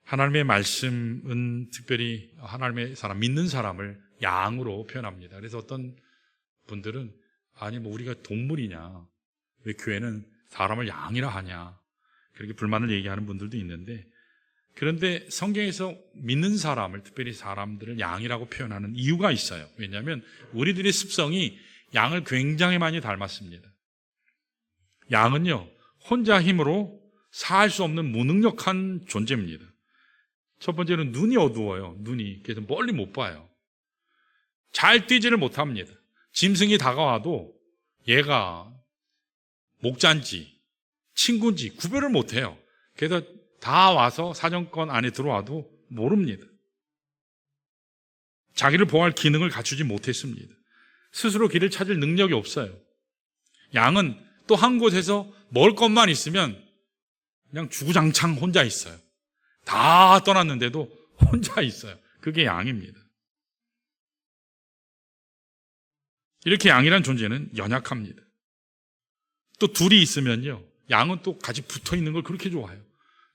하나님의 말씀은 특별히 하나님의 사람, 믿는 사람을 양으로 표현합니다. 그래서 어떤 분들은 아니 뭐 우리가 동물이냐, 왜 교회는 사람을 양이라 하냐, 그렇게 불만을 얘기하는 분들도 있는데, 그런데 성경에서 믿는 사람을, 특별히 사람들을 양이라고 표현하는 이유가 있어요. 왜냐하면 우리들의 습성이 양을 굉장히 많이 닮았습니다. 양은요, 혼자 힘으로 살 수 없는 무능력한 존재입니다. 첫 번째는 눈이 어두워요. 눈이. 그래서 멀리 못 봐요. 잘 뛰지를 못합니다. 짐승이 다가와도 얘가 목자인지 친구인지 구별을 못해요. 그래서 다 와서 사정권 안에 들어와도 모릅니다. 자기를 보호할 기능을 갖추지 못했습니다. 스스로 길을 찾을 능력이 없어요. 양은 또 한 곳에서 먹을 것만 있으면 그냥 주구장창 혼자 있어요. 다 떠났는데도 혼자 있어요. 그게 양입니다. 이렇게 양이란 존재는 연약합니다. 또 둘이 있으면요, 양은 또 같이 붙어 있는 걸 그렇게 좋아해요.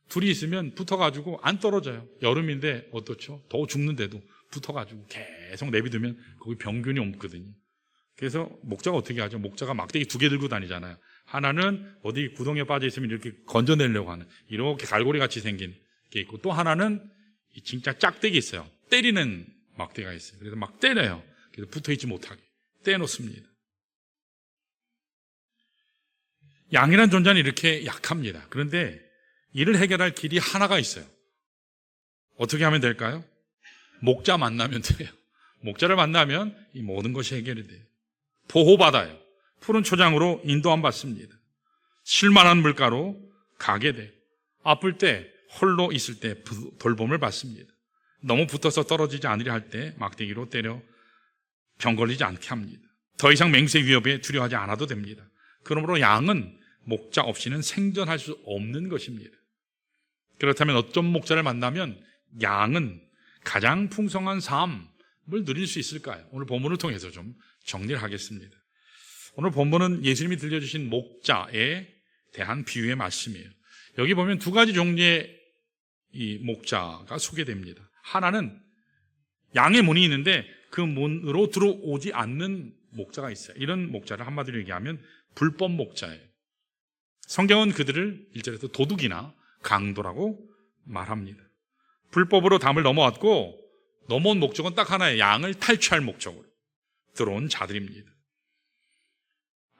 둘이 있으면 붙어가지고 안 떨어져요. 여름인데 어떻죠? 더워 죽는데도 붙어가지고 계속 내비두면 거기 병균이 없거든요. 그래서 목자가 어떻게 하죠? 목자가 막대기 2개 들고 다니잖아요. 하나는 어디 구덩이에 빠져 있으면 이렇게 건져내려고 하는, 이렇게 갈고리 같이 생긴 게 있고, 또 하나는 진짜 짝대기 있어요. 때리는 막대기가 있어요. 그래서 막 때려요. 그래서 붙어있지 못하게 떼놓습니다. 양이란 존재는 이렇게 약합니다. 그런데 이를 해결할 길이 하나가 있어요. 어떻게 하면 될까요? 목자 만나면 돼요. 목자를 만나면 이 모든 것이 해결이 돼요. 보호받아요. 푸른 초장으로 인도함 받습니다. 쉴만한 물가로 가게 돼요. 아플 때, 홀로 있을 때 돌봄을 받습니다. 너무 붙어서 떨어지지 않으려 할 때 막대기로 때려 병 걸리지 않게 합니다. 더 이상 맹세 위협에 두려워하지 않아도 됩니다. 그러므로 양은 목자 없이는 생존할 수 없는 것입니다. 그렇다면 어떤 목자를 만나면 양은 가장 풍성한 삶을 누릴 수 있을까요? 오늘 본문을 통해서 좀 정리를 하겠습니다. 오늘 본문은 예수님이 들려주신 목자에 대한 비유의 말씀이에요. 여기 보면 2가지 종류의 이 목자가 소개됩니다. 하나는 양의 문이 있는데 그 문으로 들어오지 않는 목자가 있어요. 이런 목자를 한마디로 얘기하면 불법 목자예요. 성경은 그들을 1절에서 도둑이나 강도라고 말합니다. 불법으로 담을 넘어왔고, 넘어온 목적은 딱 하나예요. 양을 탈취할 목적으로 들어온 자들입니다.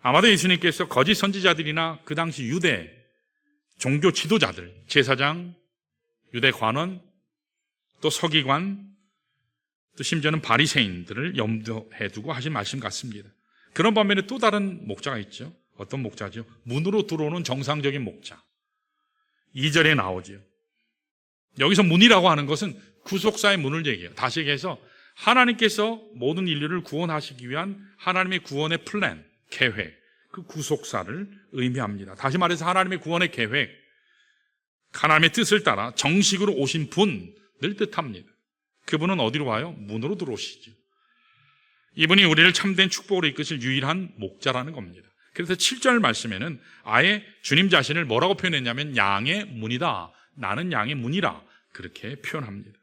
아마도 예수님께서 거짓 선지자들이나 그 당시 유대 종교 지도자들, 제사장, 유대 관원, 또 서기관, 또 심지어는 바리새인들을 염두에 두고 하신 말씀 같습니다. 그런 반면에 또 다른 목자가 있죠. 어떤 목자죠? 문으로 들어오는 정상적인 목자. 2절에 나오죠. 여기서 문이라고 하는 것은 구속사의 문을 얘기해요. 다시 얘기해서 하나님께서 모든 인류를 구원하시기 위한 하나님의 구원의 플랜, 계획, 그 구속사를 의미합니다. 다시 말해서 하나님의 구원의 계획, 하나님의 뜻을 따라 정식으로 오신 분을 뜻합니다. 그분은 어디로 와요? 문으로 들어오시죠. 이분이 우리를 참된 축복으로 이끄실 유일한 목자라는 겁니다. 그래서 7절 말씀에는 아예 주님 자신을 뭐라고 표현했냐면 양의 문이다, 나는 양의 문이라, 그렇게 표현합니다.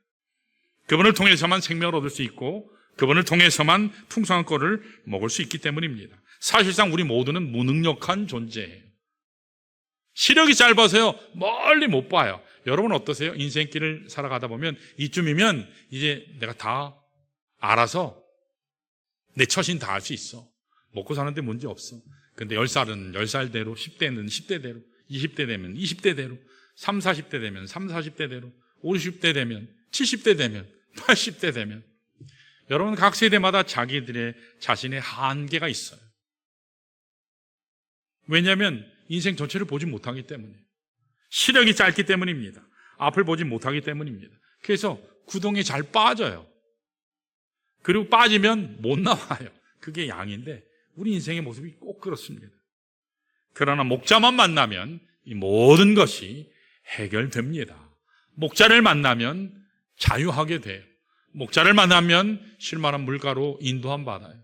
그분을 통해서만 생명을 얻을 수 있고 그분을 통해서만 풍성한 꼴을 먹을 수 있기 때문입니다. 사실상 우리 모두는 무능력한 존재예요. 시력이 짧아서요 멀리 못 봐요. 여러분 어떠세요? 인생길을 살아가다 보면 이쯤이면 이제 내가 다 알아서 내 처신 다 할 수 있어. 먹고 사는데 문제 없어. 근데 10살은 10살대로, 10대는 10대대로, 20대 되면 20대대로, 30, 40대 되면 30, 40대대로, 50대 되면 70대 되면 80대 되면, 여러분 각 세대마다 자기들의 자신의 한계가 있어요. 왜냐하면 인생 전체를 보지 못하기 때문에, 시력이 짧기 때문입니다. 앞을 보지 못하기 때문입니다. 그래서 구덩이에 잘 빠져요. 그리고 빠지면 못 나와요. 그게 양인데 우리 인생의 모습이 꼭 그렇습니다. 그러나 목자만 만나면 이 모든 것이 해결됩니다. 목자를 만나면 자유하게 돼요. 목자를 만나면 쉴만한 물가로 인도함 받아요.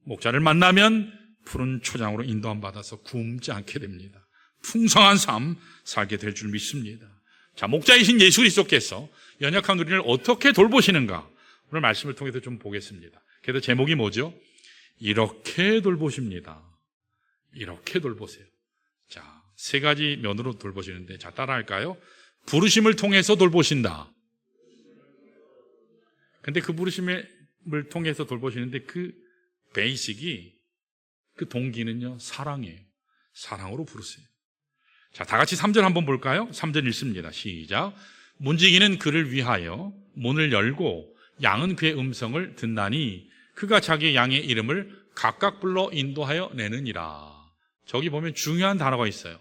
목자를 만나면 푸른 초장으로 인도함 받아서 굶지 않게 됩니다. 풍성한 삶 살게 될 줄 믿습니다. 자, 목자이신 예수 그리스도께서 연약한 우리를 어떻게 돌보시는가 오늘 말씀을 통해서 좀 보겠습니다. 그래서 제목이 뭐죠? 이렇게 돌보십니다. 이렇게 돌보세요. 자, 세 가지 면으로 돌보시는데, 자, 따라할까요? 부르심을 통해서 돌보신다. 근데 그 부르심을 통해서 돌보시는데 그 베이식이, 그 동기는요, 사랑이에요. 사랑으로 부르세요. 자, 다 같이 3절 한번 볼까요? 3절 읽습니다. 시작. 문지기는 그를 위하여 문을 열고 양은 그의 음성을 듣나니 그가 자기 양의 이름을 각각 불러 인도하여 내느니라. 저기 보면 중요한 단어가 있어요.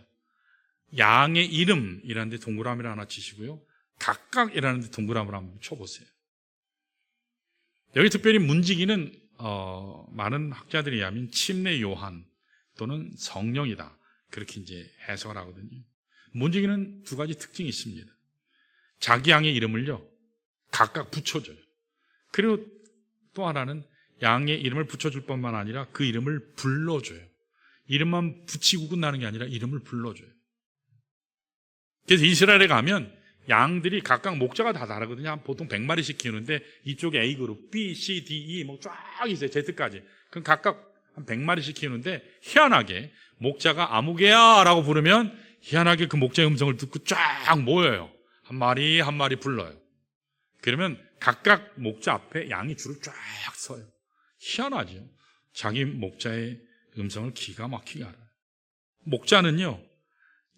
양의 이름이라는 데 동그라미를 하나 치시고요, 각각이라는 데 동그라미를 한번 쳐보세요. 여기 특별히 문지기는 많은 학자들에 의하면 침례 요한 또는 성령이다, 그렇게 이제 해석을 하거든요. 문지기는 두 가지 특징이 있습니다. 자기 양의 이름을요 각각 붙여줘요. 그리고 또 하나는 양의 이름을 붙여줄 뿐만 아니라 그 이름을 불러줘요. 이름만 붙이고 끝나는 게 아니라 이름을 불러줘요. 그래서 이스라엘에 가면 양들이 각각 목자가 다 다르거든요. 보통 100마리씩 키우는데 이쪽에 A그룹, B, C, D, E 뭐 쫙 있어요. Z까지. 그럼 각각 한 100마리씩 키우는데 희한하게 목자가 아무개야 라고 부르면 희한하게 그 목자의 음성을 듣고 쫙 모여요. 한 마리 한 마리 불러요. 그러면 각각 목자 앞에 양이 줄을 쫙 서요. 희한하죠. 자기 목자의 음성을 기가 막히게 알아요. 목자는요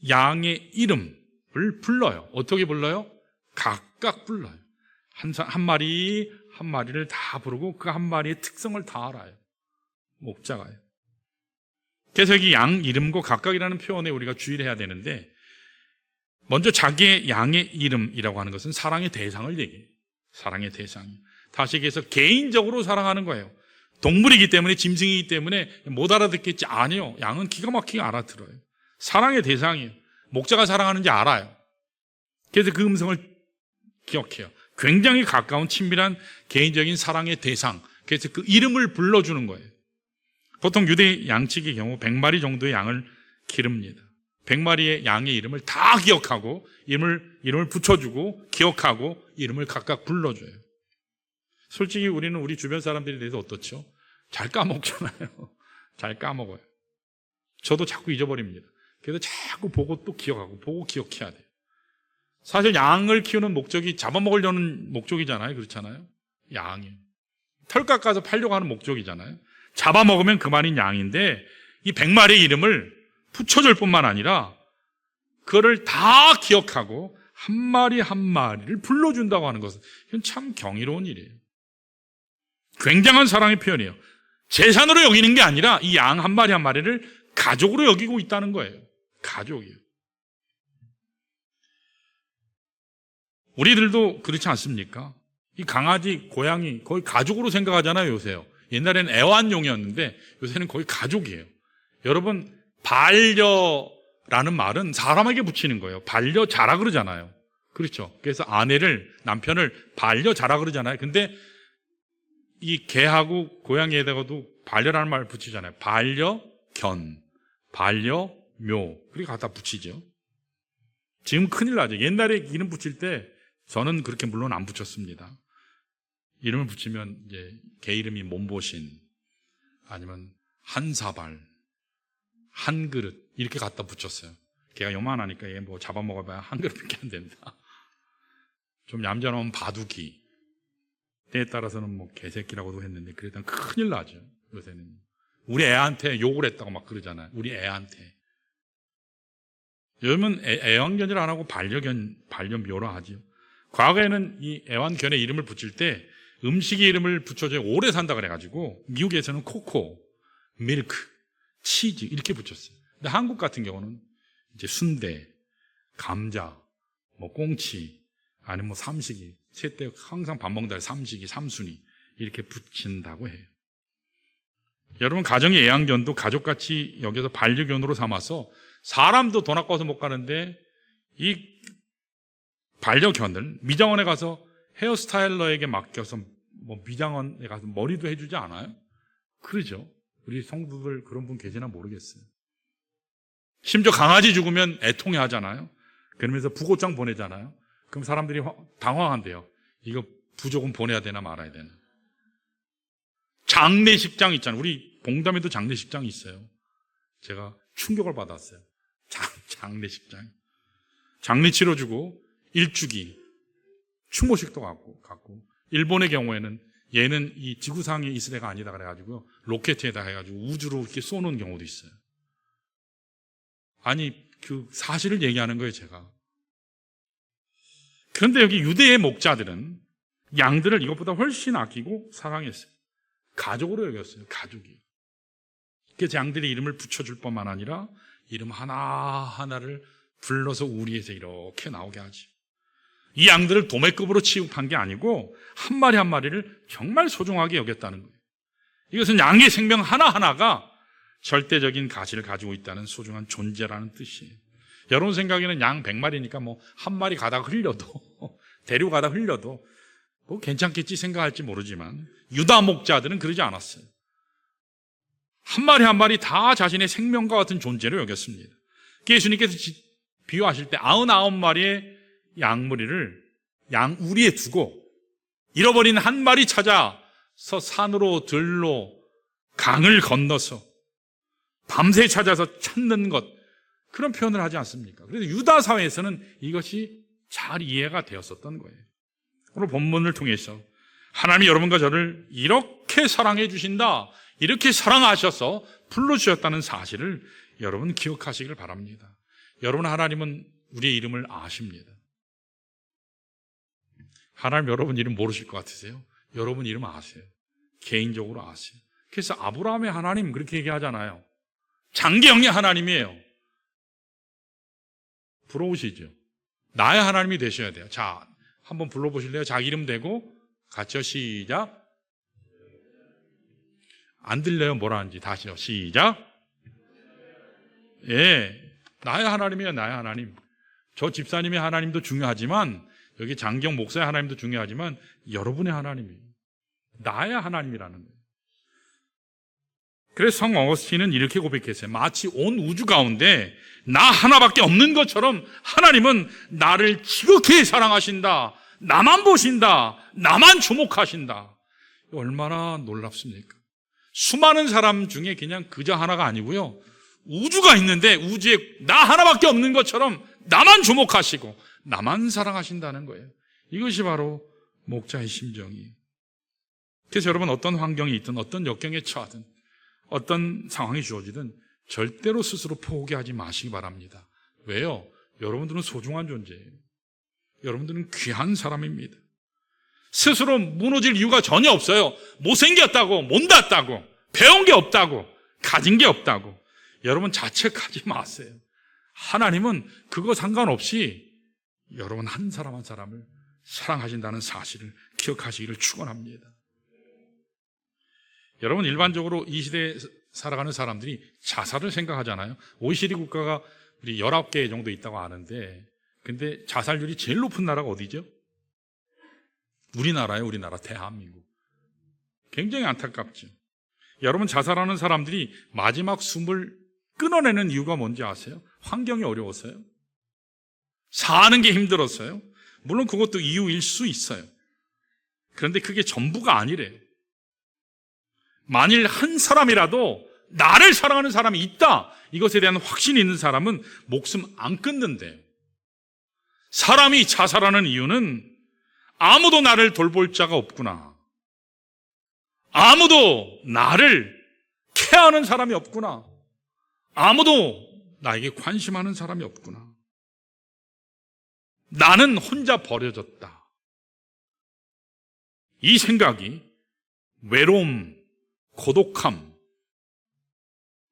양의 이름을 불러요. 어떻게 불러요? 각각 불러요. 한 마리 한 마리를 다 부르고 그 한 마리의 특성을 다 알아요. 목자가요. 그래서 여기 양 이름과 각각이라는 표현에 우리가 주의를 해야 되는데, 먼저 자기의 양의 이름이라고 하는 것은 사랑의 대상을 얘기해요. 사랑의 대상. 다시 얘기해서 개인적으로 사랑하는 거예요. 동물이기 때문에, 짐승이기 때문에 못 알아듣겠지. 아니요. 양은 기가 막히게 알아들어요. 사랑의 대상이에요. 목자가 사랑하는지 알아요. 그래서 그 음성을 기억해요. 굉장히 가까운 친밀한 개인적인 사랑의 대상. 그래서 그 이름을 불러주는 거예요. 보통 유대 양측의 경우 100마리 정도의 양을 기릅니다. 100마리의 양의 이름을 다 기억하고 이름을 붙여주고 기억하고 이름을 각각 불러줘요. 솔직히 우리는 우리 주변 사람들에 대해서 어떻죠? 잘 까먹잖아요. 잘 까먹어요. 저도 자꾸 잊어버립니다. 그래서 자꾸 보고 또 기억하고 보고 기억해야 돼요. 사실 양을 키우는 목적이 잡아먹으려는 목적이잖아요. 그렇잖아요. 양이 털 깎아서 팔려고 하는 목적이잖아요. 잡아먹으면 그만인 양인데 이 100마리의 이름을 붙여줄 뿐만 아니라 그거를 다 기억하고 한 마리 한 마리를 불러준다고 하는 것은 이건 참 경이로운 일이에요. 굉장한 사랑의 표현이에요. 재산으로 여기는 게 아니라 이 양 한 마리 한 마리를 가족으로 여기고 있다는 거예요. 가족이에요. 우리들도 그렇지 않습니까? 이 강아지, 고양이 거의 가족으로 생각하잖아요, 요새요. 옛날에는 애완용이었는데 요새는 거의 가족이에요. 여러분, 반려라는 말은 사람에게 붙이는 거예요. 반려자라 그러잖아요. 그렇죠? 그래서 아내를, 남편을 반려자라 그러잖아요. 근데 이 개하고 고양이에다가도 반려라는 말을 붙이잖아요. 반려견, 반려묘, 그렇게 갖다 붙이죠. 지금 큰일 나죠. 옛날에 이름 붙일 때 저는 그렇게 물론 안 붙였습니다. 이름을 붙이면 이제 개 이름이 몸보신, 아니면 한사발, 한 그릇 이렇게 갖다 붙였어요. 걔가 요만하니까 얘 뭐 잡아먹어봐야 한 그릇밖에 안 됩니다. 좀 얌전하면 바둑이, 때에 따라서는 뭐 개새끼라고도 했는데 그래도 큰일 나죠. 요새는 우리 애한테 욕을 했다고 막 그러잖아요. 우리 애한테. 요즘은 애완견이라 안 하고 반려견, 반려묘라 하죠. 과거에는 이 애완견의 이름을 붙일 때 음식의 이름을 붙여줘야 오래 산다 그래가지고 미국에서는 코코, 밀크, 치즈 이렇게 붙였어요. 근데 한국 같은 경우는 이제 순대, 감자, 뭐 꽁치, 아니면 뭐 삼식이, 셋째 항상 밥 먹는다 삼식이, 삼순이 이렇게 붙인다고 해요. 여러분, 가정의 애완견도 가족같이 여기서 반려견으로 삼아서 사람도 돈 아까워서 못 가는데 이 반려견을 미장원에 가서 헤어스타일러에게 맡겨서 뭐 미장원에 가서 머리도 해주지 않아요? 그러죠. 우리 성도들 그런 분 계시나 모르겠어요. 심지어 강아지 죽으면 애통해 하잖아요. 그러면서 부고장 보내잖아요. 그럼 사람들이 당황한대요. 이거 부조금 보내야 되나 말아야 되나. 장례식장 있잖아요. 우리 봉담에도 장례식장이 있어요. 제가 충격을 받았어요. 장례식장. 장례 치러주고 일주기 추모식도 갖고 일본의 경우에는 얘는 이 지구상에 있을 애가 아니다 그래가지고 로켓에다 해가지고 우주로 이렇게 쏘는 경우도 있어요. 아니 그 사실을 얘기하는 거예요, 제가. 그런데 여기 유대의 목자들은 양들을 이것보다 훨씬 아끼고 사랑했어요. 가족으로 여겼어요. 가족이. 그래서 양들의 이름을 붙여줄 뿐만 아니라 이름 하나하나를 불러서 우리에서 이렇게 나오게 하지. 이 양들을 도매급으로 취급한 게 아니고 한 마리 한 마리를 정말 소중하게 여겼다는 거예요. 이것은 양의 생명 하나하나가 절대적인 가치를 가지고 있다는 소중한 존재라는 뜻이에요. 여러분 생각에는 양 100마리니까 뭐 한 마리 가다가 흘려도 데려가다 흘려도 뭐 괜찮겠지 생각할지 모르지만 유다 목자들은 그러지 않았어요. 한 마리 한 마리 다 자신의 생명과 같은 존재로 여겼습니다. 예수님께서 비유하실 때 99마리의 양무리를 양우리에 두고 잃어버린 한 마리 찾아서 산으로 들로 강을 건너서 밤새 찾아서 찾는 것, 그런 표현을 하지 않습니까? 그래서 유다 사회에서는 이것이 잘 이해가 되었었던 거예요. 오늘 본문을 통해서 하나님이 여러분과 저를 이렇게 사랑해 주신다, 이렇게 사랑하셔서 불러주셨다는 사실을 여러분 기억하시길 바랍니다. 여러분, 하나님은 우리의 이름을 아십니다. 하나님 여러분 이름 모르실 것 같으세요? 여러분 이름 아세요. 개인적으로 아세요. 그래서 아브라함의 하나님 그렇게 얘기하잖아요. 장기영의 하나님이에요. 부러우시죠? 나의 하나님이 되셔야 돼요. 자, 한번 불러보실래요? 자기 이름 대고 같이요. 시작. 안 들려요? 뭐라 하는지. 다시요. 시작. 예, 나의 하나님이에요. 나의 하나님. 저 집사님의 하나님도 중요하지만, 여기 장경 목사의 하나님도 중요하지만 여러분의 하나님이에요. 나의 하나님이라는 거예요. 그래서 성 어거스틴은 이렇게 고백했어요. 마치 온 우주 가운데 나 하나밖에 없는 것처럼 하나님은 나를 지극히 사랑하신다. 나만 보신다. 나만 주목하신다. 얼마나 놀랍습니까? 수많은 사람 중에 그냥 그저 하나가 아니고요, 우주가 있는데 우주에 나 하나밖에 없는 것처럼 나만 주목하시고 나만 사랑하신다는 거예요. 이것이 바로 목자의 심정이에요. 그래서 여러분, 어떤 환경이 있든 어떤 역경에 처하든 어떤 상황이 주어지든 절대로 스스로 포기하지 마시기 바랍니다. 왜요? 여러분들은 소중한 존재예요. 여러분들은 귀한 사람입니다. 스스로 무너질 이유가 전혀 없어요. 못생겼다고, 못났다고, 배운 게 없다고, 가진 게 없다고 여러분 자책하지 마세요. 하나님은 그거 상관없이 여러분 한 사람 한 사람을 사랑하신다는 사실을 기억하시기를 축원합니다. 여러분, 일반적으로 이 시대에 살아가는 사람들이 자살을 생각하잖아요. OECD 국가가 우리 19개 정도 있다고 아는데, 근데 자살률이 제일 높은 나라가 어디죠? 우리나라예요. 우리나라, 대한민국. 굉장히 안타깝죠. 여러분, 자살하는 사람들이 마지막 숨을 끊어내는 이유가 뭔지 아세요? 환경이 어려워서요. 사는 게 힘들었어요. 물론 그것도 이유일 수 있어요. 그런데 그게 전부가 아니래요. 만일 한 사람이라도 나를 사랑하는 사람이 있다, 이것에 대한 확신이 있는 사람은 목숨 안 끊는데요. 사람이 자살하는 이유는 아무도 나를 돌볼 자가 없구나, 아무도 나를 케어하는 사람이 없구나, 아무도 나에게 관심하는 사람이 없구나, 나는 혼자 버려졌다, 이 생각이 외로움, 고독함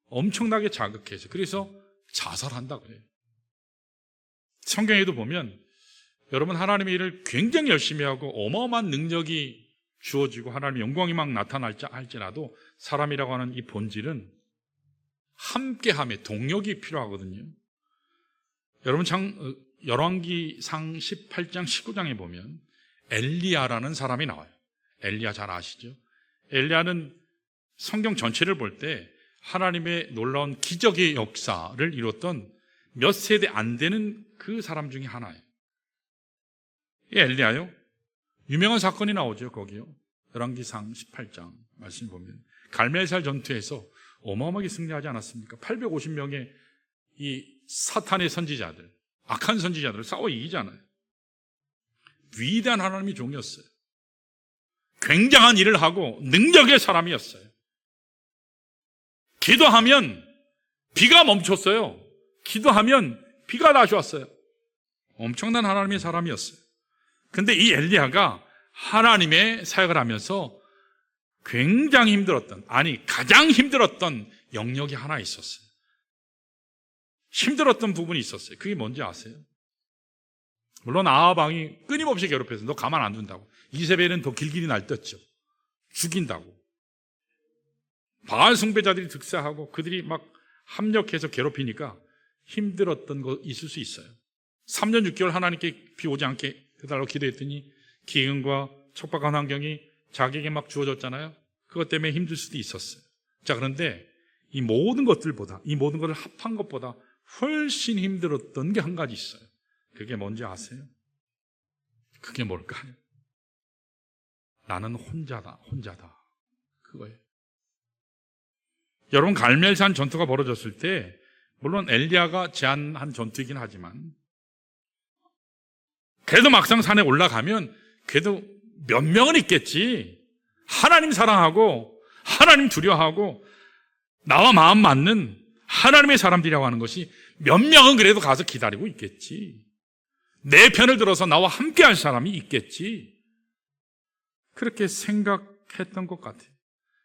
엄청나게 자극해서 그래서 자살한다고 해요. 성경에도 보면 여러분, 하나님의 일을 굉장히 열심히 하고 어마어마한 능력이 주어지고 하나님의 영광이 막 나타날지 할지라도 사람이라고 하는 이 본질은 함께함에 동력이 필요하거든요. 여러분, 열왕기상 18장 19장에 보면 엘리야라는 사람이 나와요. 엘리야 잘 아시죠? 엘리야는 성경 전체를 볼 때 하나님의 놀라운 기적의 역사를 이뤘던 몇 세대 안 되는 그 사람 중에 하나예요. 이 엘리야요. 유명한 사건이 나오죠. 거기요. 열왕기상 18장 말씀 보면 갈멜살 전투에서 어마어마하게 승리하지 않았습니까? 850명의 이 사탄의 선지자들, 악한 선지자들을 싸워 이기잖아요. 위대한 하나님의 종이었어요. 굉장한 일을 하고 능력의 사람이었어요. 기도하면 비가 멈췄어요. 기도하면 비가 다시 왔어요. 엄청난 하나님의 사람이었어요. 근데 이 엘리야가 하나님의 사역을 하면서 굉장히 힘들었던, 아니 가장 힘들었던 영역이 하나 있었어요. 힘들었던 부분이 있었어요. 그게 뭔지 아세요? 물론 아합 왕이 끊임없이 괴롭혀서 너 가만 안 둔다고. 이세벨은 더 길길이 날뛰었죠. 죽인다고. 바알 숭배자들이 득세하고 그들이 막 합력해서 괴롭히니까 힘들었던 거 있을 수 있어요. 3년 6개월 하나님께 비 오지 않게 해달라고 기도했더니 기근과 척박한 환경이 자기에게 막 주어졌잖아요. 그것 때문에 힘들 수도 있었어요. 자, 그런데 이 모든 것들보다, 이 모든 것을 합한 것보다 훨씬 힘들었던 게 한 가지 있어요. 그게 뭔지 아세요? 그게 뭘까요? 나는 혼자다. 그거예요. 여러분, 갈멜산 전투가 벌어졌을 때 물론 엘리야가 제안한 전투이긴 하지만 그래도 막상 산에 올라가면 그래도 몇 명은 있겠지. 하나님 사랑하고 하나님 두려워하고 나와 마음 맞는 하나님의 사람들이라고 하는 것이 몇 명은 그래도 가서 기다리고 있겠지. 내 편을 들어서 나와 함께 할 사람이 있겠지. 그렇게 생각했던 것 같아요.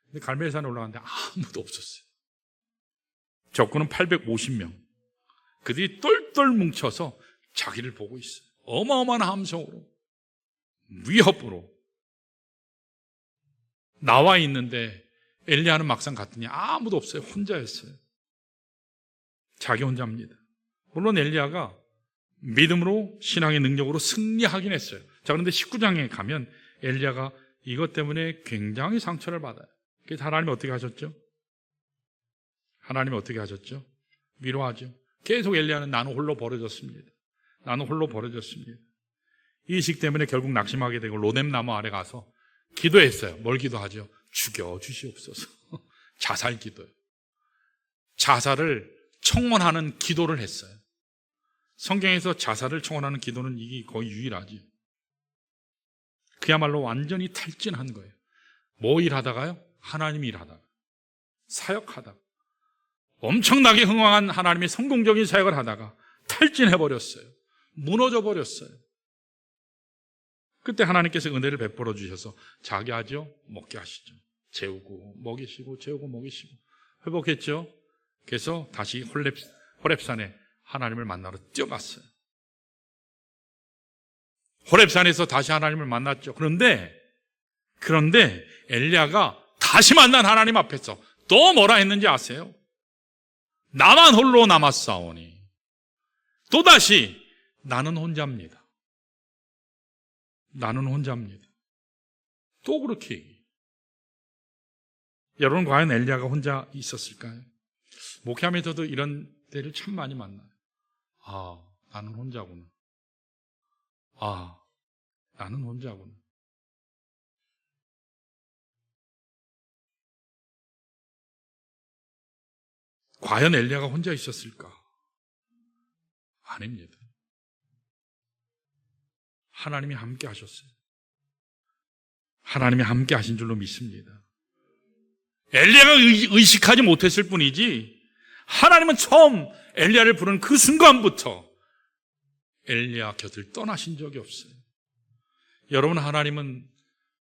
근데 갈멜산에 올라갔는데 아무도 없었어요. 적군은 850명. 그들이 똘똘 뭉쳐서 자기를 보고 있어요. 어마어마한 함성으로, 위협으로 나와 있는데 엘리야는 막상 갔더니 아무도 없어요. 혼자였어요. 자기 혼자입니다. 물론 엘리야가 믿음으로 신앙의 능력으로 승리하긴 했어요. 자, 그런데 19장에 가면 엘리야가 이것 때문에 굉장히 상처를 받아요. 그래서 하나님이 어떻게 하셨죠? 하나님이 어떻게 하셨죠? 위로하죠. 계속 엘리야는 나는 홀로 버려졌습니다. 나는 홀로 버려졌습니다. 이 식 때문에 결국 낙심하게 되고 로뎀 나무 아래 가서 기도했어요. 뭘 기도하죠? 죽여 주시옵소서. 자살 기도요. 자살을 청원하는 기도를 했어요. 성경에서 자살을 청원하는 기도는 이게 거의 유일하지. 그야말로 완전히 탈진한 거예요. 뭐 일하다가요? 하나님 일하다가, 사역하다가, 엄청나게 흥왕한 하나님의 성공적인 사역을 하다가 탈진해버렸어요. 무너져버렸어요. 그때 하나님께서 은혜를 베풀어 주셔서 자기 하죠? 먹게 하시죠. 재우고 먹이시고 재우고 먹이시고 회복했죠. 그래서 다시 호렙산에 하나님을 만나러 뛰어갔어요. 호렙산에서 다시 하나님을 만났죠. 그런데 엘리야가 다시 만난 하나님 앞에서 또 뭐라 했는지 아세요? 나만 홀로 남았사오니 또다시 나는 혼자입니다. 나는 혼자입니다. 또 그렇게 얘기해요. 여러분, 과연 엘리야가 혼자 있었을까요? 목회하면서도 이런 때를 참 많이 만나요. 아, 나는 혼자구나. 아, 나는 혼자구나. 과연 엘리야가 혼자 있었을까? 아닙니다. 하나님이 함께 하셨어요. 하나님이 함께 하신 줄로 믿습니다. 엘리야가 의식하지 못했을 뿐이지 하나님은 처음 엘리야를 부른 그 순간부터 엘리야 곁을 떠나신 적이 없어요. 여러분, 하나님은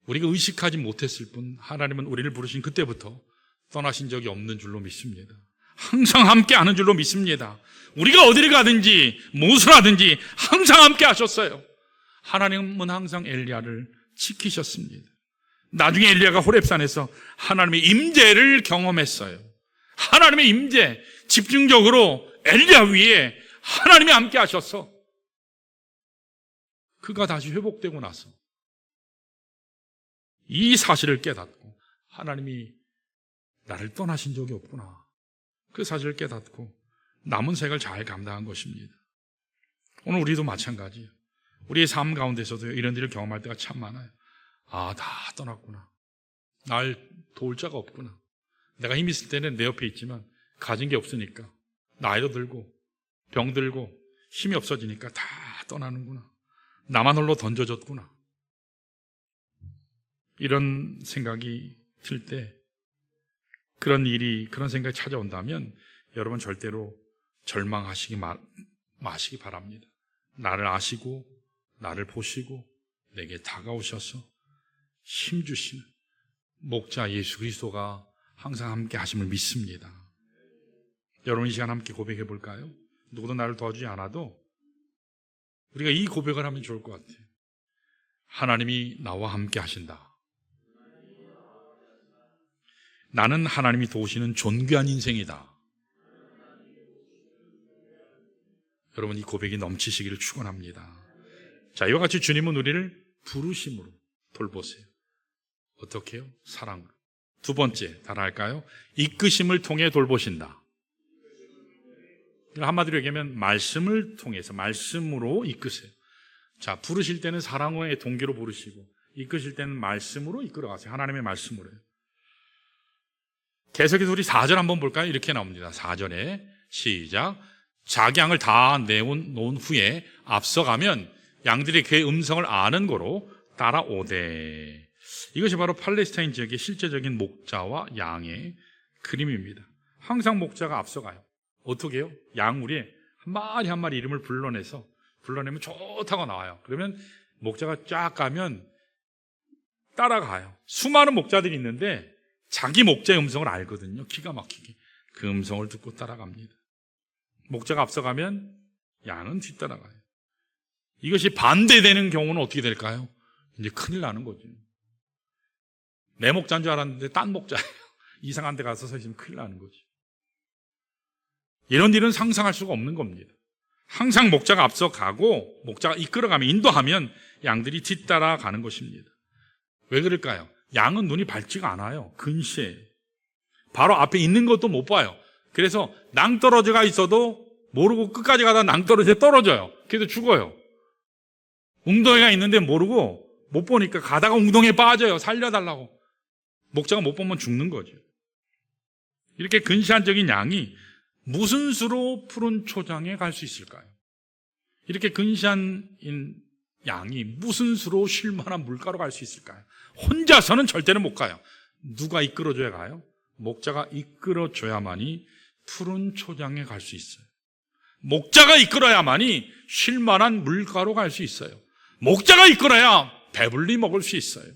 우리가 의식하지 못했을 뿐 하나님은 우리를 부르신 그때부터 떠나신 적이 없는 줄로 믿습니다. 항상 함께 하는 줄로 믿습니다. 우리가 어디를 가든지 무엇을 하든지 항상 함께 하셨어요. 하나님은 항상 엘리야를 지키셨습니다. 나중에 엘리야가 호렙산에서 하나님의 임재를 경험했어요. 하나님의 임재, 집중적으로 엘리야 위에 하나님이 함께 하셔서 그가 다시 회복되고 나서 이 사실을 깨닫고 하나님이 나를 떠나신 적이 없구나. 그 사실을 깨닫고 남은 생을 잘 감당한 것입니다. 오늘 우리도 마찬가지예요. 우리의 삶 가운데서도 이런 일을 경험할 때가 참 많아요. 아, 다 떠났구나. 날 도울 자가 없구나. 내가 힘 있을 때는 내 옆에 있지만 가진 게 없으니까 나이도 들고 병 들고 힘이 없어지니까 다 떠나는구나. 나만 홀로 던져졌구나. 이런 생각이 들 때, 그런 생각이 찾아온다면 여러분 절대로 절망하시기 마시기 바랍니다. 나를 아시고 나를 보시고 내게 다가오셔서 힘주시는 목자 예수 그리스도가 항상 함께 하심을 믿습니다. 여러분 이 시간 함께 고백해 볼까요? 누구도 나를 도와주지 않아도 우리가 이 고백을 하면 좋을 것 같아요. 하나님이 나와 함께 하신다. 나는 하나님이 도우시는 존귀한 인생이다. 여러분 이 고백이 넘치시기를 축원합니다. 자, 이와 같이 주님은 우리를 부르심으로 돌보세요. 어떻게 해요? 사랑으로. 두 번째 따라할까요? 이끄심을 통해 돌보신다. 한마디로 얘기하면 말씀을 통해서, 말씀으로 이끄세요. 자, 부르실 때는 사랑의 동기로 부르시고 이끄실 때는 말씀으로 이끌어가세요. 하나님의 말씀으로요. 계속해서 우리 4절 한번 볼까요? 이렇게 나옵니다. 4절에 시작. 자기 양을 다 내놓은 후에 앞서가면 양들이 그의 음성을 아는 거로 따라오되. 이것이 바로 팔레스타인 지역의 실제적인 목자와 양의 그림입니다. 항상 목자가 앞서가요. 어떻게 해요? 양우리 한 마리 한 마리 이름을 불러내면 좋다고 나와요. 그러면 목자가 쫙 가면 따라가요. 수많은 목자들이 있는데 자기 목자의 음성을 알거든요. 기가 막히게 그 음성을 듣고 따라갑니다. 목자가 앞서가면 양은 뒤따라가요. 이것이 반대되는 경우는 어떻게 될까요? 이제 큰일 나는 거죠. 내 목자인 줄 알았는데 딴 목자예요. 이상한 데 가서 서 있으면 큰일 나는 거죠. 이런 일은 상상할 수가 없는 겁니다. 항상 목자가 앞서가고 목자가 이끌어가면, 인도하면 양들이 뒤따라가는 것입니다. 왜 그럴까요? 양은 눈이 밝지가 않아요. 근시에 바로 앞에 있는 것도 못 봐요. 그래서 낭떠러지가 있어도 모르고 끝까지 가다 낭떠러지에 떨어져요. 그래서 죽어요. 웅덩이가 있는데 모르고 못 보니까 가다가 웅덩이에 빠져요. 살려달라고. 목자가 못 보면 죽는 거죠. 이렇게 근시안적인 양이 무슨 수로 푸른 초장에 갈 수 있을까요? 이렇게 근시한 양이 무슨 수로 쉴 만한 물가로 갈 수 있을까요? 혼자서는 절대로 못 가요. 누가 이끌어줘야 가요? 목자가 이끌어줘야만이 푸른 초장에 갈 수 있어요. 목자가 이끌어야만이 쉴 만한 물가로 갈 수 있어요. 목자가 이끌어야 배불리 먹을 수 있어요.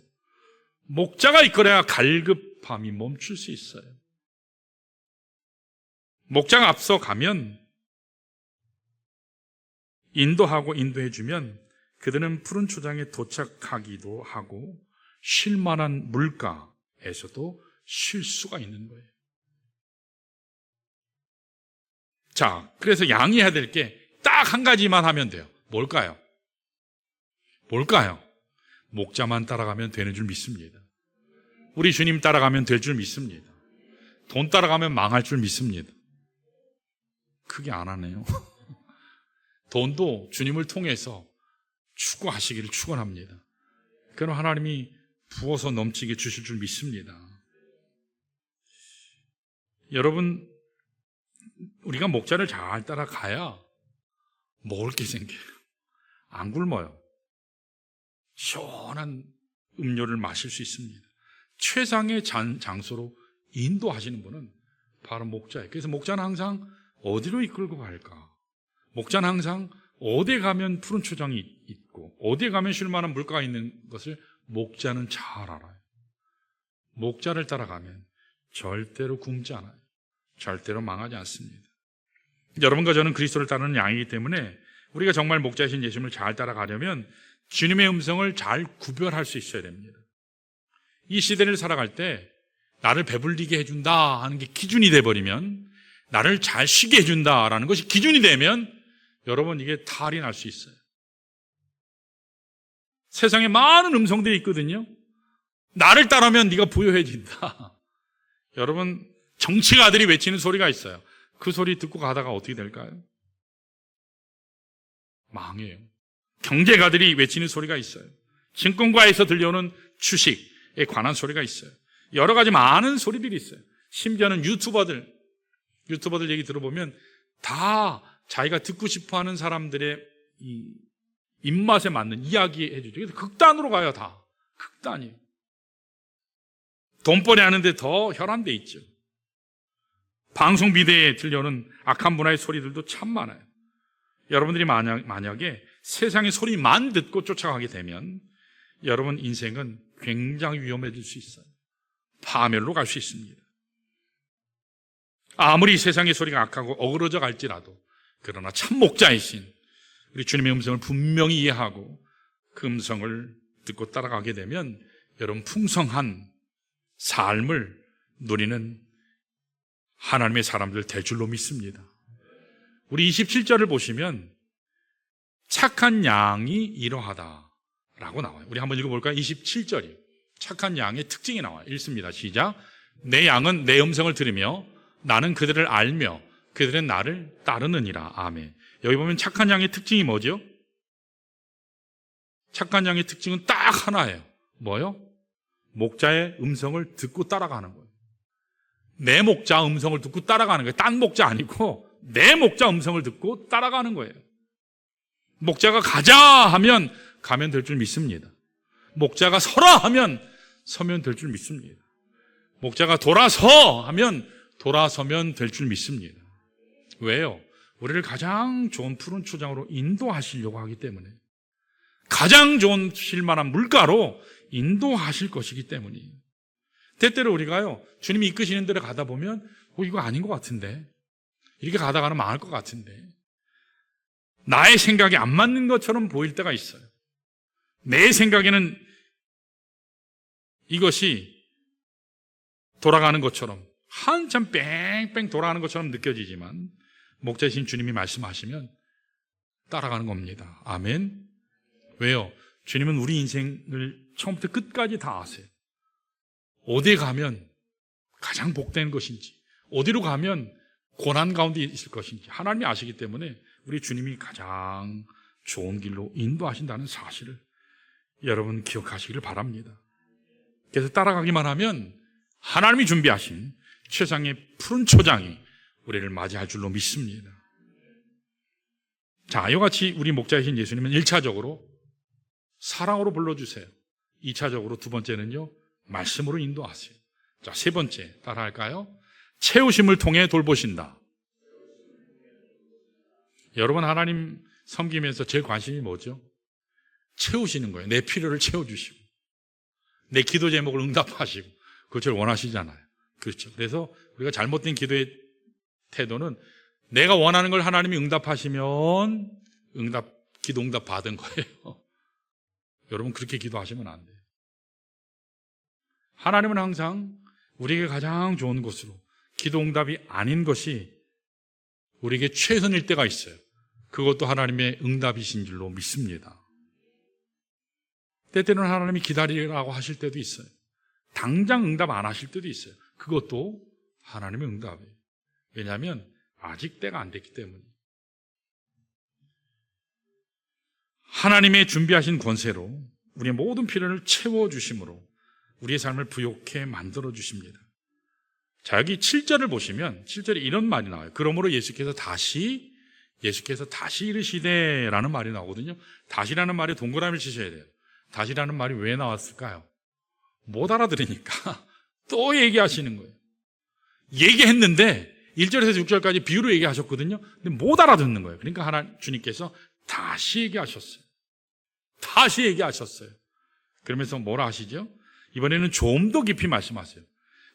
목자가 이끌어야 갈급함이 멈출 수 있어요. 목자가 앞서 가면, 인도하고 인도해주면 그들은 푸른 초장에 도착하기도 하고 쉴 만한 물가에서도 쉴 수가 있는 거예요. 자, 그래서 양이 해야 될 게 딱 한 가지만 하면 돼요. 뭘까요? 목자만 따라가면 되는 줄 믿습니다. 우리 주님 따라가면 될 줄 믿습니다. 돈 따라가면 망할 줄 믿습니다. 크게 안 하네요. 돈도 주님을 통해서 추구하시기를 축원합니다. 그럼 하나님이 부어서 넘치게 주실 줄 믿습니다. 여러분, 우리가 목자를 잘 따라가야 먹을 게 생겨요. 안 굶어요. 시원한 음료를 마실 수 있습니다. 최상의 장소로 인도하시는 분은 바로 목자예요. 그래서 목자는 항상 어디로 이끌고 갈까? 목자는 항상 어디에 가면 푸른 초장이 있고 어디에 가면 쉴 만한 물가가 있는 것을 목자는 잘 알아요. 목자를 따라가면 절대로 굶지 않아요. 절대로 망하지 않습니다. 여러분과 저는 그리스도를 따르는 양이기 때문에 우리가 정말 목자이신 예수님을 잘 따라가려면 주님의 음성을 잘 구별할 수 있어야 됩니다. 이 시대를 살아갈 때 나를 배불리게 해준다 하는 게 기준이 돼버리면, 나를 잘 쉬게 해준다라는 것이 기준이 되면 여러분 이게 탈이 날 수 있어요. 세상에 많은 음성들이 있거든요. 나를 따르면 네가 부유해진다. 여러분, 정치가들이 외치는 소리가 있어요. 그 소리 듣고 가다가 어떻게 될까요? 망해요. 경제가들이 외치는 소리가 있어요. 증권가에서 들려오는 주식에 관한 소리가 있어요. 여러 가지 많은 소리들이 있어요. 심지어는 유튜버들 얘기 들어보면 다 자기가 듣고 싶어하는 사람들의 이 입맛에 맞는 이야기 해주죠. 그래서 극단으로 가요. 다 극단이에요. 돈벌이 하는데 더 혈안돼 있죠. 방송 비대에 들려오는 악한 문화의 소리들도 참 많아요. 여러분들이 만약에 세상의 소리만 듣고 쫓아가게 되면 여러분 인생은 굉장히 위험해질 수 있어요. 파멸로 갈 수 있습니다. 아무리 세상의 소리가 악하고 어그러져 갈지라도 그러나 참 목자이신 우리 주님의 음성을 분명히 이해하고 그 음성을 듣고 따라가게 되면 여러분 풍성한 삶을 누리는 하나님의 사람들 될 줄로 믿습니다. 우리 27절을 보시면 착한 양이 이러하다라고 나와요. 우리 한번 읽어볼까요? 27절이요. 착한 양의 특징이 나와요. 읽습니다. 시작. 내 양은 내 음성을 들으며 나는 그들을 알며 그들은 나를 따르느니라. 아멘. 여기 보면 착한 양의 특징이 뭐죠? 착한 양의 특징은 딱 하나예요. 뭐요? 목자의 음성을 듣고 따라가는 거예요. 내 목자 음성을 듣고 따라가는 거예요. 딴 목자 아니고 내 목자 음성을 듣고 따라가는 거예요. 목자가 가자 하면 가면 될 줄 믿습니다. 목자가 서라 하면 서면 될 줄 믿습니다. 목자가 돌아서 하면 돌아서면 될 줄 믿습니다. 왜요? 우리를 가장 좋은 푸른 초장으로 인도하시려고 하기 때문에, 가장 좋은 쉴만한 물가로 인도하실 것이기 때문이에요. 때때로 우리가요, 주님이 이끄시는 데로 가다 보면 이거 아닌 것 같은데, 이렇게 가다가는 망할 것 같은데, 나의 생각이 안 맞는 것처럼 보일 때가 있어요. 내 생각에는 이것이 돌아가는 것처럼, 한참 뺑뺑 돌아가는 것처럼 느껴지지만 목자이신 주님이 말씀하시면 따라가는 겁니다. 아멘. 왜요? 주님은 우리 인생을 처음부터 끝까지 다 아세요. 어디에 가면 가장 복된 것인지, 어디로 가면 고난 가운데 있을 것인지 하나님이 아시기 때문에 우리 주님이 가장 좋은 길로 인도하신다는 사실을 여러분 기억하시기를 바랍니다. 그래서 따라가기만 하면 하나님이 준비하신 최상의 푸른 초장이 우리를 맞이할 줄로 믿습니다. 자, 이와 같이 우리 목자이신 예수님은 1차적으로 사랑으로 불러주세요. 2차적으로 두 번째는요, 말씀으로 인도하세요. 자, 세 번째 따라할까요? 채우심을 통해 돌보신다. 여러분, 하나님 섬기면서 제일 관심이 뭐죠? 채우시는 거예요. 내 필요를 채워주시고 내 기도 제목을 응답하시고 그걸 제일 원하시잖아요. 그렇죠. 그래서 우리가 잘못된 기도의 태도는 내가 원하는 걸 하나님이 응답하시면 기도 응답 받은 거예요. 여러분, 그렇게 기도하시면 안 돼요. 하나님은 항상 우리에게 가장 좋은 것으로, 기도 응답이 아닌 것이 우리에게 최선일 때가 있어요. 그것도 하나님의 응답이신 줄로 믿습니다. 때때로는 하나님이 기다리라고 하실 때도 있어요. 당장 응답 안 하실 때도 있어요. 그것도 하나님의 응답이에요. 왜냐하면 아직 때가 안 됐기 때문에. 하나님의 준비하신 권세로 우리의 모든 필요를 채워주심으로 우리의 삶을 부욕해 만들어주십니다. 자, 여기 7절을 보시면 7절에 이런 말이 나와요. 그러므로 예수께서 다시 이르시되 라는 말이 나오거든요. 다시라는 말에 동그라미를 치셔야 돼요. 다시라는 말이 왜 나왔을까요? 못 알아들으니까 또 얘기하시는 거예요. 얘기했는데 1절에서 6절까지 비유로 얘기하셨거든요. 근데 못 알아듣는 거예요. 그러니까 주님께서 다시 얘기하셨어요. 다시 얘기하셨어요. 그러면서 뭐라 하시죠? 이번에는 좀 더 깊이 말씀하세요.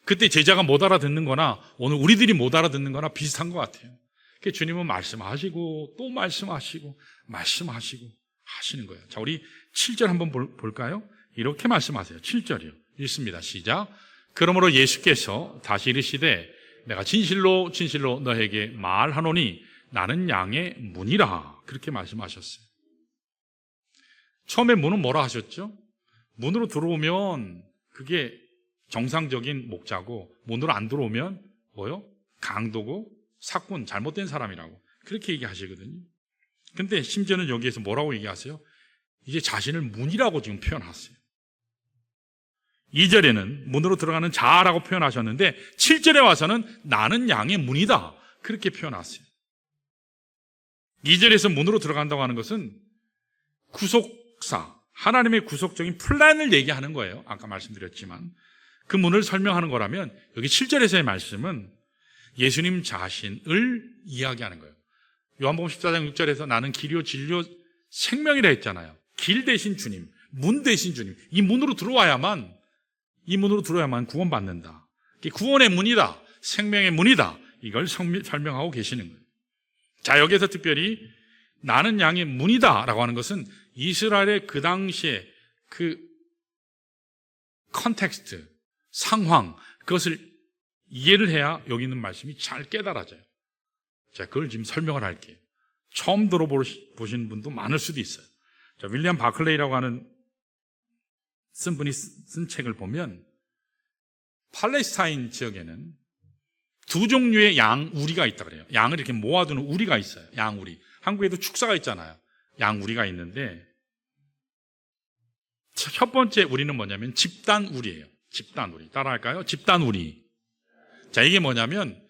그때 제자가 못 알아듣는 거나 오늘 우리들이 못 알아듣는 거나 비슷한 것 같아요. 그러니까 주님은 말씀하시고 또 말씀하시고 하시는 거예요. 자, 우리 7절 한번 볼까요? 이렇게 말씀하세요. 7절이요. 읽습니다. 시작. 그러므로 예수께서 다시 이르시되 내가 진실로 너에게 말하노니 나는 양의 문이라. 그렇게 말씀하셨어요. 처음에 문은 뭐라 하셨죠? 문으로 들어오면 그게 정상적인 목자고, 문으로 안 들어오면 뭐요? 강도고 사꾼, 잘못된 사람이라고 그렇게 얘기하시거든요. 근데 심지어는 여기에서 뭐라고 얘기하세요? 이제 자신을 문이라고 지금 표현하세요. 2절에는 문으로 들어가는 자라고 표현하셨는데 7절에 와서는 나는 양의 문이다 그렇게 표현하세요. 2절에서 문으로 들어간다고 하는 것은 구속사, 하나님의 구속적인 플랜을 얘기하는 거예요. 아까 말씀드렸지만 그 문을 설명하는 거라면 여기 7절에서의 말씀은 예수님 자신을 이야기하는 거예요. 요한복음 14장 6절에서 나는 길이요 진리요 생명이라 했잖아요. 길 대신 주님, 문 대신 주님. 이 문으로 들어와야만 구원받는다. 구원의 문이다. 생명의 문이다. 이걸 설명하고 계시는 거예요. 자, 여기에서 특별히 나는 양의 문이다 라고 하는 것은 이스라엘의 그 당시에 그 컨텍스트, 상황, 그것을 이해를 해야 여기 있는 말씀이 잘 깨달아져요. 자, 그걸 지금 설명을 할게요. 처음 들어보신 분도 많을 수도 있어요. 자, 윌리엄 바클레이라고 하는 쓴 분이 쓴 책을 보면 팔레스타인 지역에는 두 종류의 양우리가 있다 그래요. 양을 이렇게 모아두는 우리가 있어요. 양우리. 한국에도 축사가 있잖아요. 양우리가 있는데 첫 번째 우리는 뭐냐면 집단우리예요. 집단우리. 따라할까요? 집단우리. 자, 이게 뭐냐면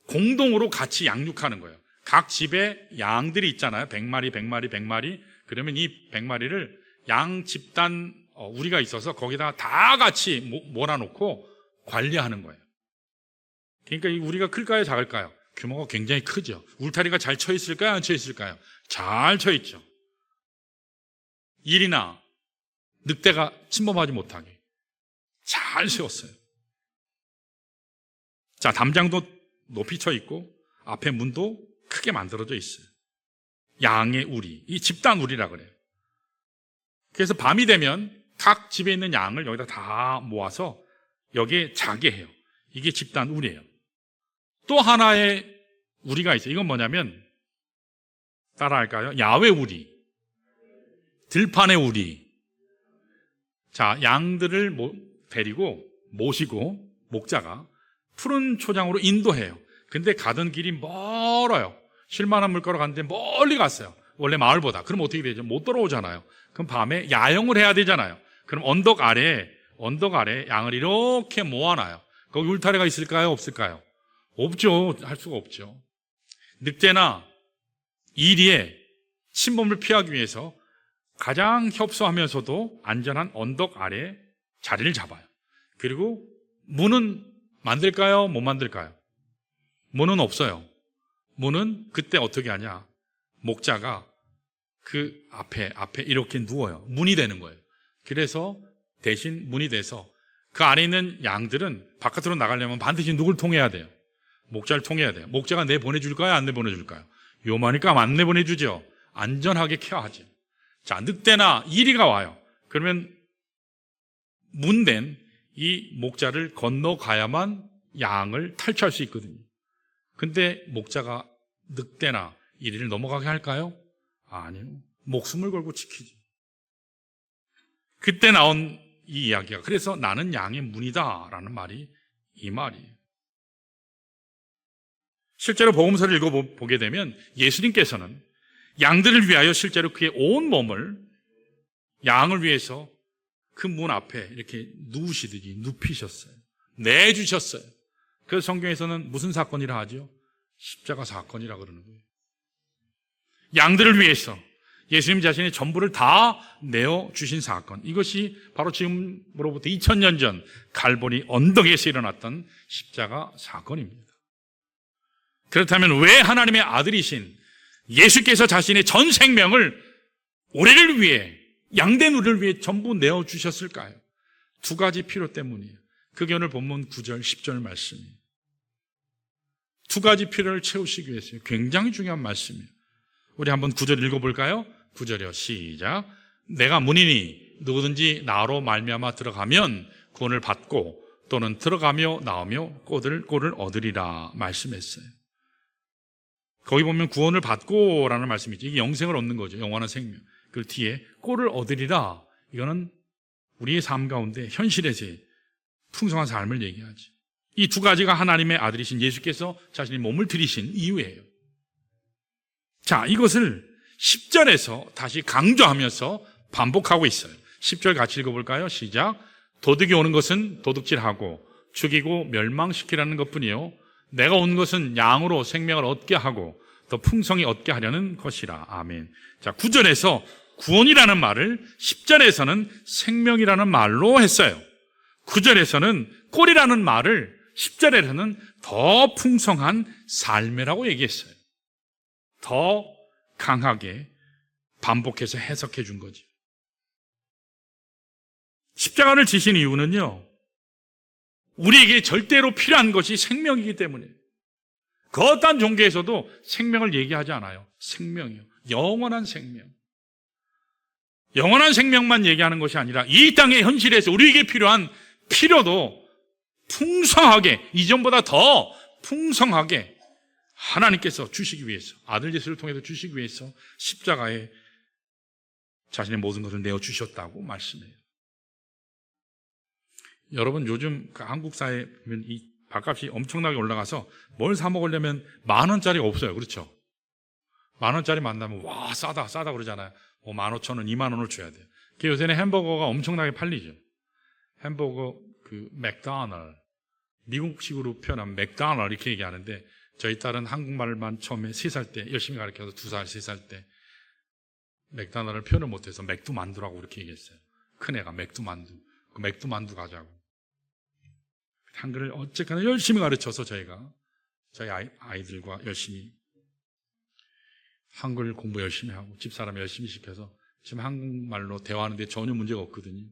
공동으로 같이 양육하는 거예요. 각 집에 양들이 있잖아요. 100마리. 그러면 이 100마리를 양 집단 우리가 있어서 거기다가 다 같이 몰아놓고 관리하는 거예요. 그러니까 이 우리가 클까요? 작을까요? 규모가 굉장히 크죠. 울타리가 잘 쳐 있을까요? 안 쳐 있을까요? 잘 쳐 있죠. 일이나 늑대가 침범하지 못하게 잘 세웠어요. 자, 담장도 높이 쳐 있고 앞에 문도 크게 만들어져 있어요. 양의 우리, 이 집단 우리라 그래요. 그래서 밤이 되면 각 집에 있는 양을 여기다 다 모아서 여기에 자게 해요. 이게 집단 우리예요. 또 하나의 우리가 있어요. 이건 뭐냐면 따라할까요? 야외 우리, 들판의 우리. 자, 양들을 데리고 모시고 목자가 푸른 초장으로 인도해요. 근데 가던 길이 멀어요. 쉴만한 물가로 갔는데 멀리 갔어요. 원래 마을보다. 그럼 어떻게 되죠? 못 돌아오잖아요. 그럼 밤에 야영을 해야 되잖아요. 그럼 언덕 아래 양을 이렇게 모아놔요. 거기 울타리가 있을까요? 없을까요? 없죠. 할 수가 없죠. 늑대나 이리의 침범을 피하기 위해서 가장 협소하면서도 안전한 언덕 아래 자리를 잡아요. 그리고 문은 만들까요? 못 만들까요? 문은 없어요. 문은 그때 어떻게 하냐? 목자가 그 앞에 이렇게 누워요. 문이 되는 거예요. 그래서 대신 문이 돼서 그 안에 있는 양들은 바깥으로 나가려면 반드시 누굴 통해야 돼요? 목자를 통해야 돼요. 목자가 내보내줄까요? 안 내보내줄까요? 요마니까 안 내보내주죠. 안전하게 케어하죠. 자, 늑대나 이리가 와요. 그러면 문된 이 목자를 건너가야만 양을 탈취할 수 있거든요. 근데 목자가 늑대나 이리를 넘어가게 할까요? 아니요. 목숨을 걸고 지키지. 그때 나온 이 이야기가 그래서 나는 양의 문이다 라는 말이 이 말이에요. 실제로 복음서를 읽어보게 되면 예수님께서는 양들을 위하여 실제로 그의 온 몸을 양을 위해서 그 문 앞에 이렇게 누우시듯이 눕히셨어요. 내주셨어요. 그래서 성경에서는 무슨 사건이라 하죠? 십자가 사건이라 그러는 거예요. 양들을 위해서 예수님 자신의 전부를 다 내어주신 사건. 이것이 바로 지금으로부터 2000년 전 갈보리 언덕에서 일어났던 십자가 사건입니다. 그렇다면 왜 하나님의 아들이신 예수께서 자신의 전 생명을 우리를 위해, 양된 우리를 위해 전부 내어주셨을까요? 두 가지 필요 때문이에요. 그게 오늘 본문 9절, 10절 말씀이에요. 두 가지 필요를 채우시기 위해서요. 굉장히 중요한 말씀이에요. 우리 한번 9절 읽어볼까요? 9절이요. 시작. 내가 문이니 누구든지 나로 말미암아 들어가면 구원을 받고 또는 들어가며 나오며 꼴을 얻으리라 말씀했어요. 거기 보면 구원을 받고 라는 말씀이 있죠. 이게 영생을 얻는 거죠. 영원한 생명. 그 뒤에 꼴을 얻으리라. 이거는 우리의 삶 가운데 현실에서의 풍성한 삶을 얘기하죠. 이 두 가지가 하나님의 아들이신 예수께서 자신의 몸을 들이신 이유예요. 자, 이것을 10절에서 다시 강조하면서 반복하고 있어요. 10절 같이 읽어볼까요? 시작. 도둑이 오는 것은 도둑질하고 죽이고 멸망시키라는 것뿐이요 내가 온 것은 양으로 생명을 얻게 하고 더 풍성히 얻게 하려는 것이라. 아멘. 자, 9절에서 구원이라는 말을 10절에서는 생명이라는 말로 했어요. 9절에서는 꼴이라는 말을 10절에서는 더 풍성한 삶이라고 얘기했어요. 더 강하게 반복해서 해석해 준 거죠. 십자가를 지신 이유는요, 우리에게 절대로 필요한 것이 생명이기 때문에. 그 어떤 종교에서도 생명을 얘기하지 않아요. 생명이요. 영원한 생명. 영원한 생명만 얘기하는 것이 아니라 이 땅의 현실에서 우리에게 필요한 필요도 풍성하게, 이전보다 더 풍성하게 하나님께서 주시기 위해서, 아들 예수를 통해서 주시기 위해서 십자가에 자신의 모든 것을 내어주셨다고 말씀해요. 여러분, 요즘 한국 사회에 보면 이 밥값이 엄청나게 올라가서 뭘 사 먹으려면 10,000원짜리가 없어요. 그렇죠? 10,000원짜리 만나면 와, 싸다 그러잖아요. 15,000원, 20,000원을 줘야 돼요. 요새는 햄버거가 엄청나게 팔리죠. 햄버거, 맥도날드, 미국식으로 표현하면 맥도날드 이렇게 얘기하는데, 저희 딸은 한국말만 처음에 3살 때 열심히 가르쳐서 2살, 3살 때 맥도날드를 표현을 못해서 맥두만두라고 그렇게 얘기했어요. 큰애가 맥두만두. 그 맥두만두 가자고. 한글을 어쨌거나 열심히 가르쳐서 저희 아이들과 열심히 한글 공부 열심히 하고 집사람 열심히 시켜서 지금 한국말로 대화하는데 전혀 문제가 없거든요.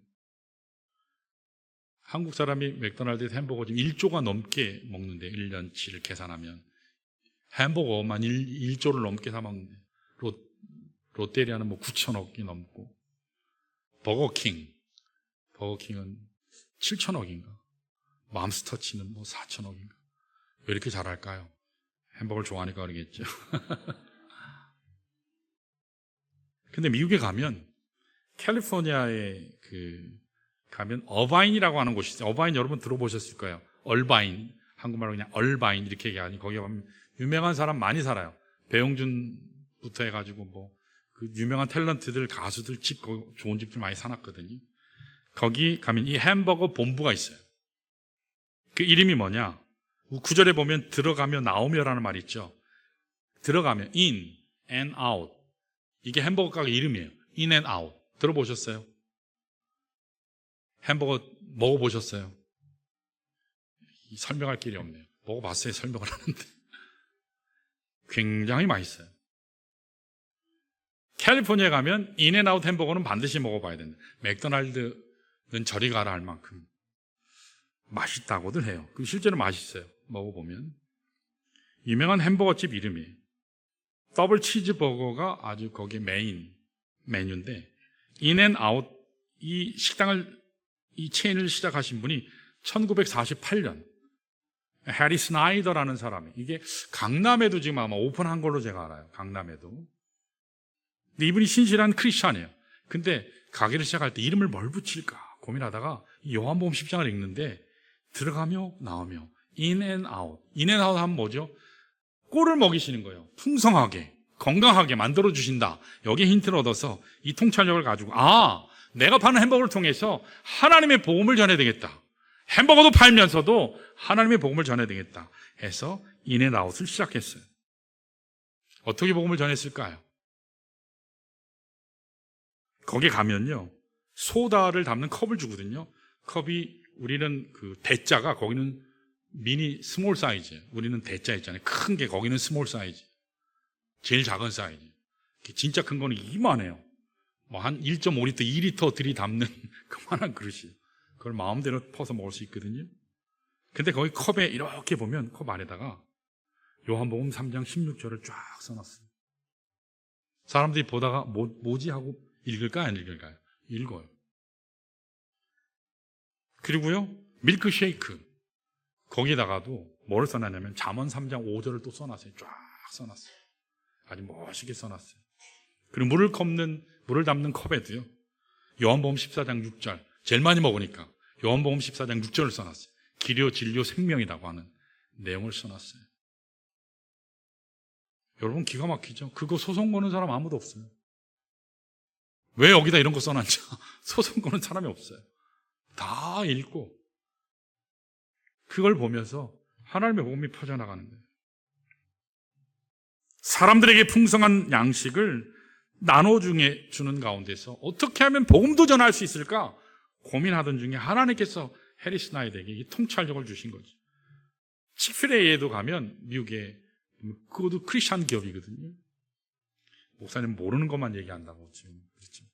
한국 사람이 맥도날드에서 햄버거 지금 1조가 넘게 먹는데, 1년치를 계산하면 햄버거만 1조를 넘게 사 먹는데, 롯데리아는 9천억이 넘고, 버거킹은 7천억인가, 맘스터치는 4천억인가. 왜 이렇게 잘할까요? 햄버거를 좋아하니까 그러겠죠. 근데 미국에 가면, 캘리포니아에 가면 어바인이라고 하는 곳이 있어요. 어바인 여러분 들어보셨을 거예요. 얼바인, 한국말로 그냥 얼바인 이렇게 얘기하니, 거기 가면 유명한 사람 많이 살아요. 배용준부터 해가지고 유명한 탤런트들, 가수들 집, 좋은 집들 많이 사놨거든요. 거기 가면 이 햄버거 본부가 있어요. 그 이름이 뭐냐? 9절에 보면 들어가며 나오며라는 말이 있죠. 들어가며, in and out. 이게 햄버거 가게 이름이에요. in and out. 들어보셨어요? 햄버거 먹어보셨어요? 설명할 길이 없네요. 먹어봤어요, 설명을 하는데. 굉장히 맛있어요. 캘리포니아에 가면 인앤아웃 햄버거는 반드시 먹어봐야 된다. 맥도날드는 저리 가라 할 만큼 맛있다고들 해요. 실제로 맛있어요. 먹어보면. 유명한 햄버거집 이름이에요. 더블 치즈버거가 아주 거기 메인 메뉴인데, 인앤아웃 이 식당을, 이 체인을 시작하신 분이 1948년 해리 스나이더라는 사람이, 이게 강남에도 지금 아마 오픈한 걸로 제가 알아요. 강남에도. 근데 이분이 신실한 크리스찬이에요. 근데 가게를 시작할 때 이름을 뭘 붙일까 고민하다가 요한복음 10장을 읽는데, 들어가며 나오며 in and out. in and out 하면 뭐죠? 꼴을 먹이시는 거예요. 풍성하게, 건강하게 만들어 주신다. 여기에 힌트를 얻어서 이 통찰력을 가지고, 내가 파는 햄버거를 통해서 하나님의 복음을 전해야 되겠다. 햄버거도 팔면서도 하나님의 복음을 전해야 되겠다 해서 인앤아웃을 시작했어요. 어떻게 복음을 전했을까요? 거기 가면요, 소다를 담는 컵을 주거든요. 컵이, 우리는 대자가, 거기는 미니 스몰 사이즈, 우리는 대자 있잖아요. 큰 게, 거기는 스몰 사이즈, 제일 작은 사이즈. 진짜 큰 거는 이만해요. 한 1.5리터, 2리터 들이담는 그만한 그릇이에요. 그걸 마음대로 퍼서 먹을 수 있거든요. 근데 거기 컵에 이렇게 보면, 컵 안에다가 요한복음 3장 16절을 쫙 써놨어요. 사람들이 보다가 뭐지 하고 읽을까요, 안 읽을까요? 읽어요. 그리고요, 밀크쉐이크, 거기다가도 뭐를 써놨냐면 잠언 3장 5절을 또 써놨어요. 쫙 써놨어요. 아주 멋있게 써놨어요. 그리고 물을 담는 컵에도요, 요한복음 14장 6절, 제일 많이 먹으니까 요한복음 14장 6절을 써놨어요. 길이요 진리요 생명이라고 하는 내용을 써놨어요. 여러분 기가 막히죠? 그거 소송 거는 사람 아무도 없어요. 왜 여기다 이런 거 써놨냐? 소송 거는 사람이 없어요. 다 읽고 그걸 보면서 하나님의 복음이 퍼져나가는 거예요. 사람들에게 풍성한 양식을 나눠주는 가운데서 어떻게 하면 복음도 전할 수 있을까 고민하던 중에 하나님께서 해리스 나이드에게 이 통찰력을 주신 거죠. 칙필레이에도 가면 미국에 그것도 크리스찬 기업이거든요. 목사님 모르는 것만 얘기한다고 지금 그렇죠.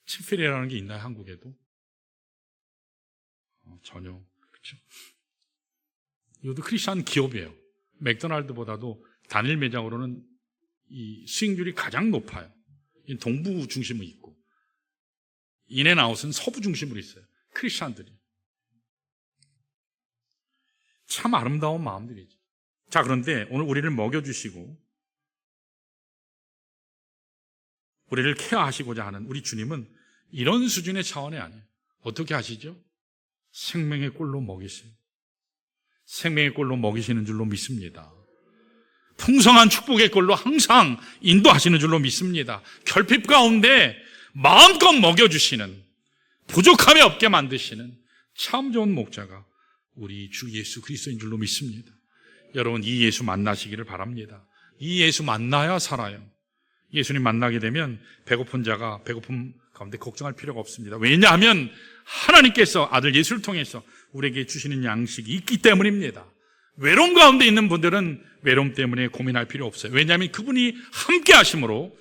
칙필레이라는 게 있나요 한국에도? 전혀 그렇죠. 이것도 크리스찬 기업이에요. 맥도날드보다도 단일 매장으로는 이 수익률이 가장 높아요. 동부 중심으로 있고 인앤아웃은 서부 중심으로 있어요. 크리스찬들이 참 아름다운 마음들이죠. 자, 그런데 오늘 우리를 먹여주시고 우리를 케어하시고자 하는 우리 주님은 이런 수준의 차원이 아니에요. 어떻게 하시죠? 생명의 꼴로 먹이세요. 생명의 꼴로 먹이시는 줄로 믿습니다. 풍성한 축복의 꼴로 항상 인도하시는 줄로 믿습니다. 결핍 가운데 마음껏 먹여주시는, 부족함이 없게 만드시는 참 좋은 목자가 우리 주 예수 그리스도인 줄로 믿습니다. 여러분 이 예수 만나시기를 바랍니다. 이 예수 만나야 살아요. 예수님 만나게 되면 배고픈 자가 배고픔 가운데 걱정할 필요가 없습니다. 왜냐하면 하나님께서 아들 예수를 통해서 우리에게 주시는 양식이 있기 때문입니다. 외로움 가운데 있는 분들은 외로움 때문에 고민할 필요 없어요. 왜냐하면 그분이 함께 하심으로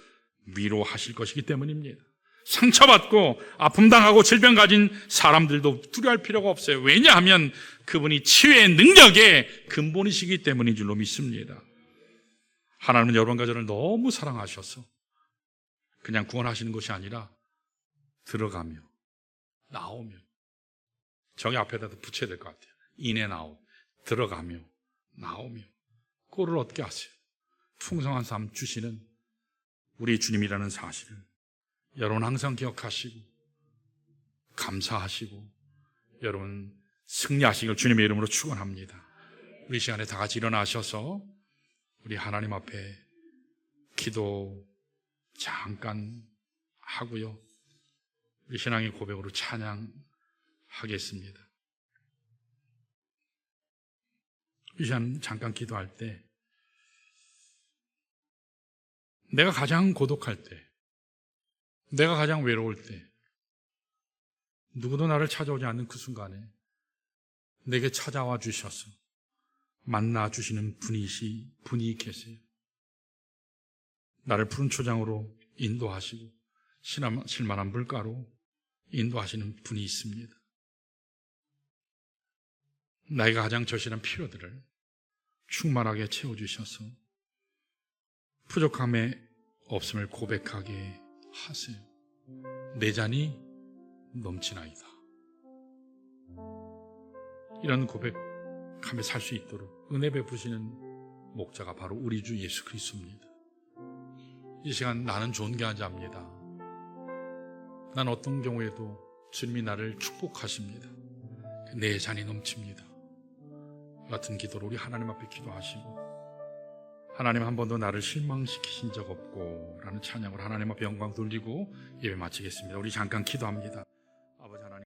위로하실 것이기 때문입니다. 상처받고 아픔당하고 질병 가진 사람들도 두려워할 필요가 없어요. 왜냐하면 그분이 치유의 능력의 근본이시기 때문인 줄로 믿습니다. 하나님은 여러분과 저를 너무 사랑하셔서 그냥 구원하시는 것이 아니라 들어가며 나오며, 저기 앞에다도 붙여야 될 것 같아요. 인앤아웃, 들어가며 나오며. 꼴을 어떻게 하세요? 풍성한 삶 주시는 우리 주님이라는 사실을 여러분 항상 기억하시고 감사하시고 여러분 승리하시길 주님의 이름으로 축원합니다. 우리 시간에 다 같이 일어나셔서 우리 하나님 앞에 기도 잠깐 하고요, 우리 신앙의 고백으로 찬양하겠습니다. 이 시간 잠깐 기도할 때 내가 가장 고독할 때, 내가 가장 외로울 때, 누구도 나를 찾아오지 않는 그 순간에 내게 찾아와 주셔서 만나 주시는 분이 계세요. 나를 푸른 초장으로 인도하시고 실만한 물가로 인도하시는 분이 있습니다. 나에게 가장 절실한 필요들을 충만하게 채워주셔서 부족함에 없음을 고백하게 하세요. 내 잔이 넘치나이다. 이런 고백하며 살 수 있도록 은혜 베푸시는 목자가 바로 우리 주 예수 그리스도입니다. 이 시간 나는 존귀한 자입니다. 난 어떤 경우에도 주님이 나를 축복하십니다. 내 잔이 넘칩니다. 같은 기도로 우리 하나님 앞에 기도하시고, 하나님 한 번도 나를 실망시키신 적 없고 라는 찬양으로 하나님 앞에 영광 돌리고 예배 마치겠습니다. 우리 잠깐 기도합니다.